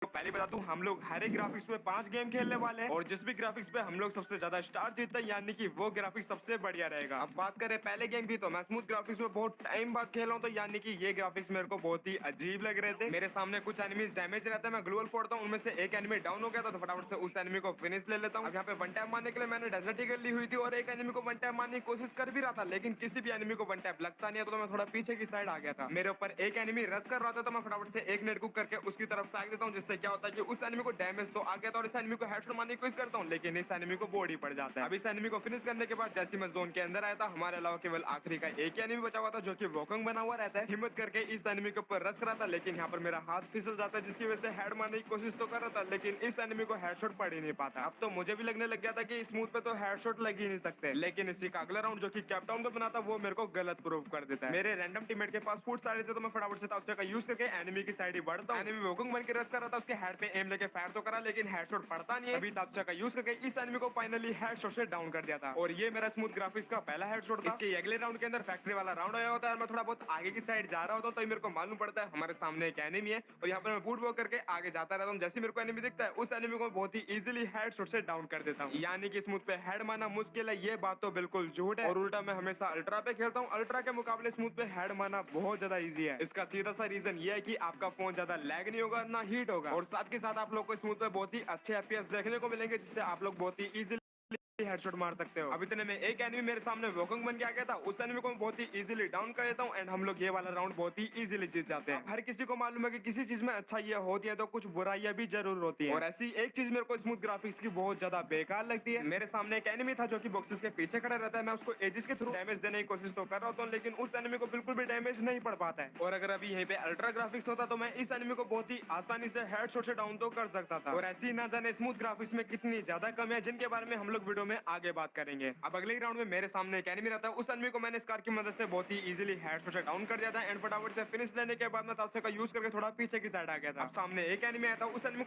तो पहले बता दूं, हम लोग हर एक ग्राफिक्स पे 5 गेम खेलने वाले हैं और जिस भी ग्राफिक्स पे हम लोग सबसे ज्यादा स्टार जीतते हैं यानी कि वो ग्राफिक्स सबसे बढ़िया रहेगा। अब बात करें पहले गेम की, तो मैं स्मूथ ग्राफिक्स में बहुत टाइम बाद खेला हूं, तो यानी कि ये ग्राफिक्स मेरे को बहुत ही अजीब लग रहे थे। मेरे सामने कुछ एनिमीज डैमेज रहता है, मैं ग्लोअल फोड़ता हूं, उनमें से एक एनिमी डाउन हो गया था, तो फटाफट से उस एनिमी को फिनिश ले लेता हूं। अब यहाँ पे वन टैप मारने के लिए मैंने डेजर्ट ईगल ली हुई थी और एक एनिमी को वन टैप मारने की कोशिश कर भी रहा था, लेकिन किसी भी एनिमी को वन टैप लगता नहीं है, तो मैं थोड़ा पीछे की साइड आ गया था। मेरे ऊपर एक एनिमी रश कर रहा था, तो मैं फटाफट से एक नेट कुक करके उसकी तरफ फेंक देता हूं, जिससे क्या होता है कि उस एनिमी को डैमेज तो आ गया था और इस एनिमी को हेडशॉट मारने की कोशिश करता हूं, लेकिन इस एनिमी को बॉडी पड़ जाता है। अब इस एनिमी को फिनिश करने के बाद जैसे मैं जोन के अंदर आया था, हमारे अलावा केवल आखिरी का एक एनिमी बचा हुआ था जो कि वोकंग बना हुआ रहता है। हिम्मत करके इस एनिमी के ऊपर रश करा था, लेकिन यहाँ पर मेरा हाथ फिसल जाता है, जिसकी वजह से हेड मारने की कोशिश तो कर रहा था, लेकिन इस एनिमी को हेडशॉट पड़ ही नहीं पाता। अब तो मुझे भी लगने लग गया था कि स्मूथ पे तो हेडशॉट लग ही नहीं सकते, लेकिन इसी का अगला राउंड जो कि कैपटाउन पे बना था वो मेरे को गलत प्रूव कर देता है। मेरे रैंडम टीममेट के पास फूड्स आ रहे थे, तो मैं फटाफट से ताउसे का यूज करके एनिमी की साइड ही बढ़ता हूं। एनिमी वोकंग बन के रश कर रहा था, उसके हेड पे एम लेके फायर तो करा, लेकिन हेडशॉट पड़ता नहीं है। अभी ताउसे का यूज करके इस एनिमी को फाइनली हेडशॉट से डाउन कर दिया था और ये मेरा स्मूथ ग्राफिक्स का पहला हेडशॉट था। इसके अगले राउंड के अंदर फैक्ट्री वाला राउंड आया होता है, मैं थोड़ा बहुत आगे की साइड जा रहा होता हूं, तो मेरे को मालूम पड़ता है हमारे सामने एक एनिमी है और यहाँ पर मैं बूट वॉक करके आगे जाता रहता हूँ। जैसे मेरे को एनिमी दिखता है, उस एनिमी को बहुत ही इजीली हेडशॉट से डाउन कर देता हूँ। यानी कि स्मूथ पे हेड मारना मुश्किल है, ये बात तो बिल्कुल झूठ है और उल्टा मैं हमेशा अल्ट्रा पे खेलता हूँ। अल्ट्रा के मुकाबले स्मूथ पे हेड मारना बहुत ज्यादा इजी है। इसका सीधा सा रीजन ये है कि आपका फोन ज्यादा लैग नहीं होगा, ना हीट होगा और साथ के साथ आप लोग को स्मूथ पे बहुत ही अच्छे एफपीएस देखने को मिलेंगे, जिससे आप लोग बहुत ही इजीली हेडशॉट मार सकते हो। अब इतने में एक एनिमी मेरे सामने वोकंग बन के आ गया था, उस एनिमी को मैं बहुत ही इजीली डाउन कर देता हूं एंड हम लोग ये वाला राउंड बहुत ही इजीली जीत जाते हैं। हर किसी को मालूम है कि किसी चीज में अच्छाइयां होती है तो कुछ बुराइयां भी जरूर होती है और ऐसी एक चीज मेरे को स्मूथ ग्राफिक्स की बहुत ज्यादा बेकार लगती है। मेरे सामने एक एनिमी था जो कि बॉक्सेस के पीछे खड़ा रहता है, मैं उसको एजिस के थ्रू डैमेज देने की कोशिश तो कर रहा हूँ, लेकिन उस एनिमी को बिल्कुल भी डैमेज नहीं पड़ पाता है। और अगर अभी यहीं पे अल्ट्रा ग्राफिक्स होता तो मैं इस एनिमी को बहुत ही आसानी से हेडशॉट से डाउन तो कर सकता था। और ऐसी ना जाने स्मूथ ग्राफिक्स में कितनी ज्यादा कमी है, जिनके बारे में हम लोग वीडियो में आगे बात करेंगे। अब अगले राउंड में मेरे सामने एक एनिमी रहता है, उस एनिमी को मैंने स्कार की मदद से बहुत ही इजीली हेडशॉट से डाउन कर दिया था एंड फटाफट से फिनिश लेने के बाद मैं ताउसे का यूज करके थोड़ा पीछे की साइड आ गया था। अब सामने एक एनिमी आया था, उस एनिमी